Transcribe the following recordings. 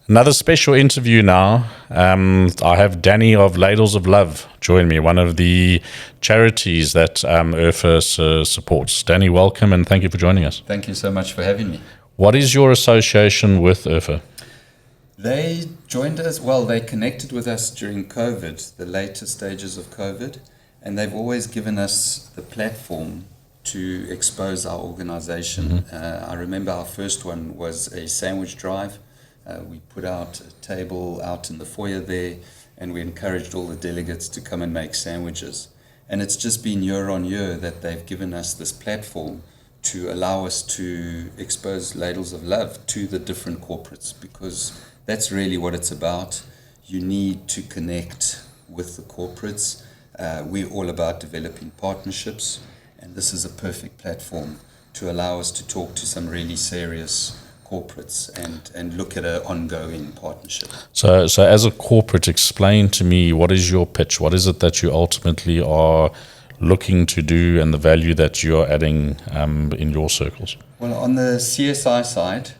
Another special interview now. I have Danny of Ladles of Love join me, one of the charities that IRFA supports. Danny, welcome and thank you for joining us. Thank you so much for having me. What is your association with IRFA? They joined us, well, they connected with us during COVID, the later stages of COVID, and they've always given us the platform to expose our organization. I remember our first one was a sandwich drive. We put out a table out in the foyer there, and we encouraged all the delegates to come and make sandwiches. And it's just been year on year that they've given us this platform to allow us to expose Ladles of Love to the different corporates, because that's really what it's about. You need to connect with the corporates. We're all about developing partnerships, and this is a perfect platform to allow us to talk to some really serious corporates and look at an ongoing partnership. So as a corporate, explain to me, what is your pitch? What is it that you ultimately are looking to do and the value that you're adding in your circles? Well, on the CSI side,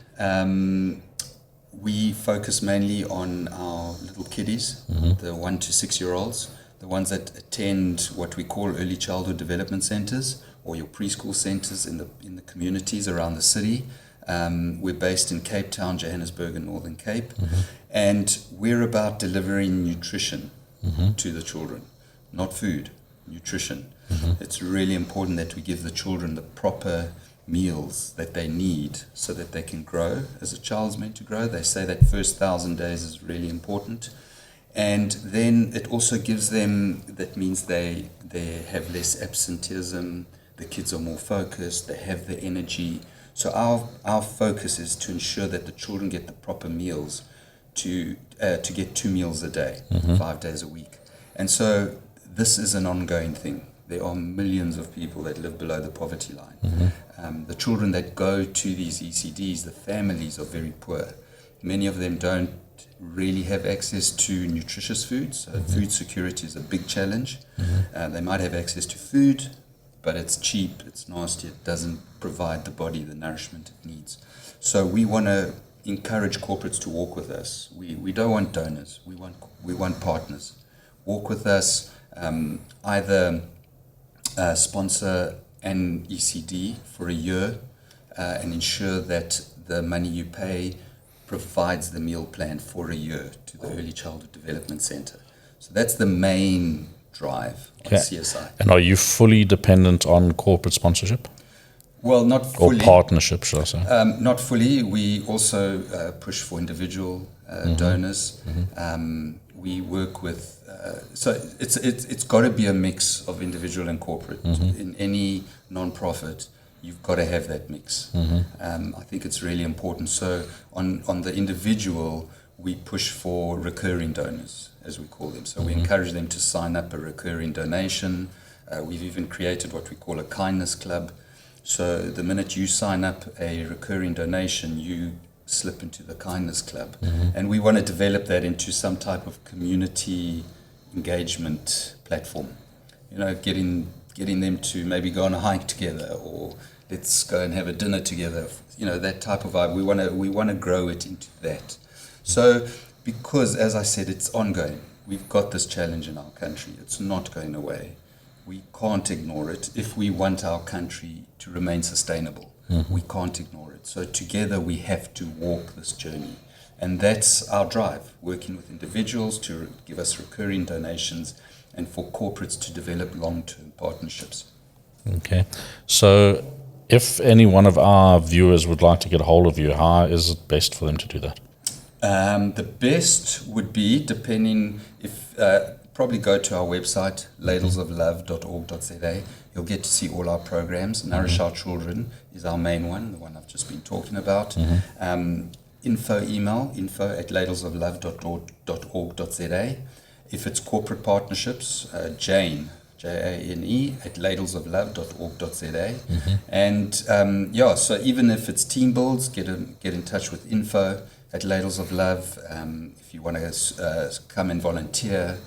we focus mainly on our little kiddies, the 1 to 6 year olds, the ones that attend what we call early childhood development centers or your preschool centers in the communities around the city. We're based in Cape Town, Johannesburg, and Northern Cape, and we're about delivering nutrition to the children, not food, nutrition. It's really important that we give the children the proper meals that they need so that they can grow as a child's meant to grow. They say that first 1,000 days is really important, and then it also gives them, that means they have less absenteeism, the kids are more focused, they have the energy. So our focus is to ensure that the children get the proper meals, to get 2 meals a day, 5 days a week. And so this is an ongoing thing. There are millions of people that live below the poverty line. The children that go to these ECDs, the families are very poor. Many of them don't really have access to nutritious foods. So food security is a big challenge. They might have access to food, but it's cheap, it's nasty, it doesn't provide the body the nourishment it needs. So we want to encourage corporates to walk with us. We don't want donors, we want partners. Walk with us, either sponsor an ECD for a year and ensure that the money you pay provides the meal plan for a year to the Early Childhood Development Center. So that's the main drive on CSI. And are you fully dependent on corporate sponsorship? Well, not fully. Or partnership, should I say? Not fully. We also push for individual donors. We work with, so it's got to be a mix of individual and corporate. In any non-profit, you've got to have that mix. I think it's really important. So on the individual, we push for recurring donors, as we call them. So we encourage them to sign up a recurring donation. We've even created what we call a kindness club. So the minute you sign up a recurring donation, you slip into the kindness club. And we want to develop that into some type of community engagement platform. You know, getting them to maybe go on a hike together, or let's go and have a dinner together. You know, that type of vibe. We want to grow it into that. So, because, as I said, it's ongoing. We've got this challenge in our country. It's not going away. We can't ignore it. If we want our country to remain sustainable, we can't ignore it. So together we have to walk this journey. And that's our drive, working with individuals to give us recurring donations and for corporates to develop long-term partnerships. Okay. So if any one of our viewers would like to get a hold of you, how is it best for them to do that? The best would be, depending, if probably go to our website, ladlesoflove.org.za. You'll get to see all our programs. Nourish Our Children is our main one, the one I've just been talking about. info@ladlesoflove.org.za. If it's corporate partnerships, Jane, Jane at ladlesoflove.org.za. And so even if it's team builds, get in touch with info at Ladles of Love. If you want to come and volunteer,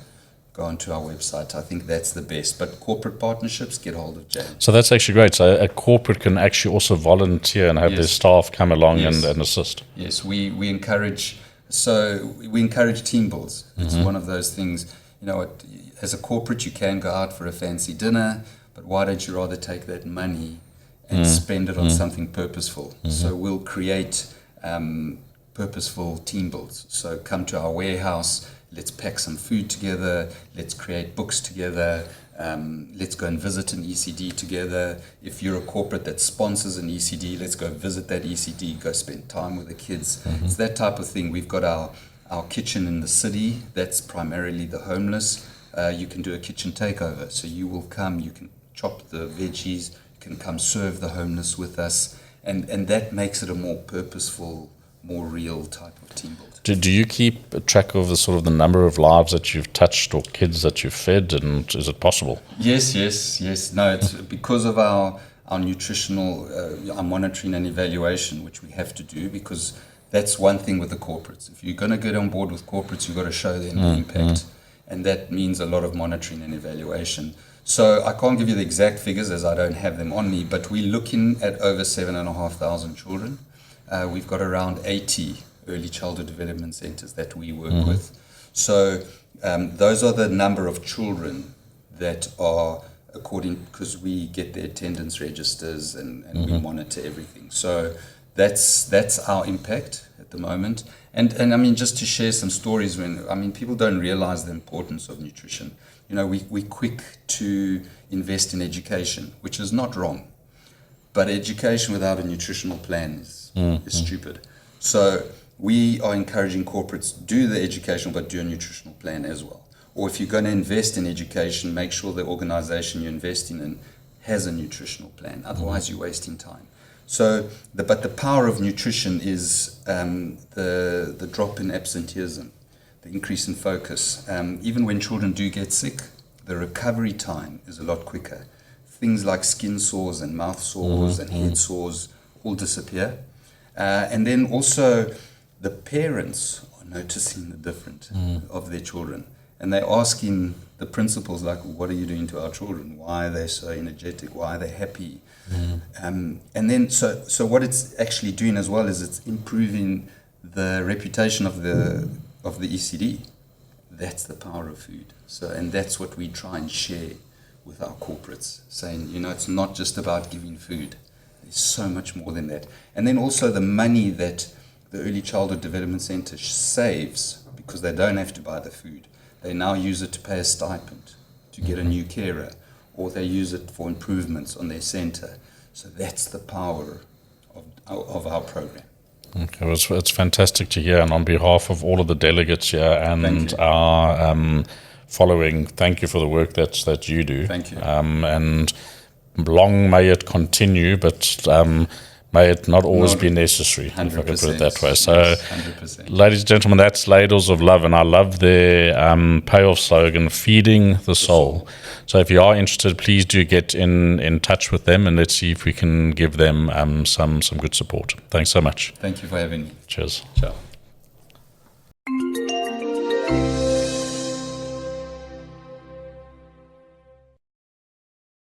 go onto our website. I think that's the best. But corporate partnerships, get hold of James. So that's actually great. So a corporate can actually also volunteer and have their staff come along and assist. Yes, we encourage. So we encourage team builds. It's one of those things. You know, as a corporate, you can go out for a fancy dinner, but why don't you rather take that money and spend it on something purposeful? So we'll create purposeful team builds. So come to our warehouse. Let's pack some food together. Let's create books together. Let's go and visit an ECD together. If you're a corporate that sponsors an ECD, let's go visit that ECD, go spend time with the kids. It's that type of thing. We've got our kitchen in the city. That's primarily the homeless. You can do a kitchen takeover. So you will come, you can chop the veggies, you can come serve the homeless with us. And that makes it a more purposeful, more real type of team building. Do you keep track of the sort of the number of lives that you've touched or kids that you've fed, and is it possible? Yes. No, it's because of our nutritional, our monitoring and evaluation, which we have to do, because that's one thing with the corporates. If you're going to get on board with corporates, you've got to show them the impact, and that means a lot of monitoring and evaluation. So I can't give you the exact figures as I don't have them on me, but we're looking at over 7,500 children. We've got around 80 early childhood development centers that we work with. So those are the number of children that are because we get the attendance registers and we monitor everything. So that's our impact at the moment. And I mean, just to share some stories, people don't realize the importance of nutrition. You know, we're quick to invest in education, which is not wrong. But education without a nutritional plan is stupid. So we are encouraging corporates to do the educational, but do a nutritional plan as well. Or if you're going to invest in education, make sure the organization you're investing in has a nutritional plan. Otherwise, you're wasting time. So, but the power of nutrition is the drop in absenteeism, the increase in focus. Even when children do get sick, the recovery time is a lot quicker. Things like skin sores and mouth sores and head sores all disappear. And then also the parents are noticing the difference of their children. And they're asking the principals, like, what are you doing to our children? Why are they so energetic? Why are they happy? And then, so what it's actually doing as well is it's improving the reputation of the ECD. That's the power of food. So, and that's what we try and share with our corporates, saying, you know, it's not just about giving food. There's so much more than that. And then also the money that the Early Childhood Development Centre saves, because they don't have to buy the food. They now use it to pay a stipend, to get a new carer, or they use it for improvements on their centre. So that's the power of our program. Okay, well, it's fantastic to hear. And on behalf of all of the delegates here and our following, thank you for the work that you do. Thank you. And long may it continue, but may it not always be necessary, if I can put it that way. So, yes, 100%. Ladies and gentlemen, that's Ladles of Love, and I love their payoff slogan, feeding the soul. So if you are interested, please do get in touch with them, and let's see if we can give them some good support. Thanks so much. Thank you for having me. Cheers. Ciao.